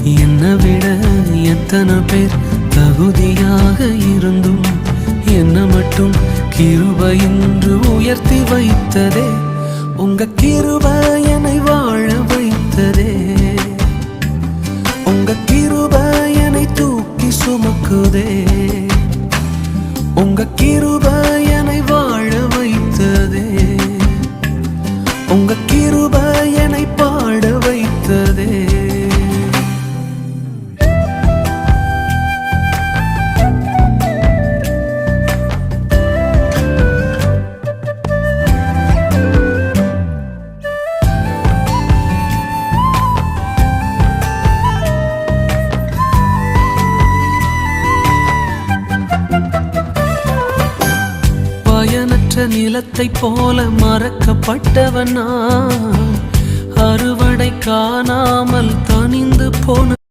என்னை விட எத்தனை பேர் தகுதியாக இருந்தும் என்ன மட்டும் கிருபை என்று உயர்த்தி வைத்ததே. உங்க கிருபை என்னை வாழ வைத்ததே. உங்க கிருபை என்னை தூக்கி சுமக்குதே. உங்க கிருபை என்னை வாழ வைத்ததே. உங்க கிருபை என்னை பாட வைத்ததே. பயனற்ற நிலத்தை போல மறக்கப்பட்டவன் நான், அறுவடை காணாமல் தனிந்து போன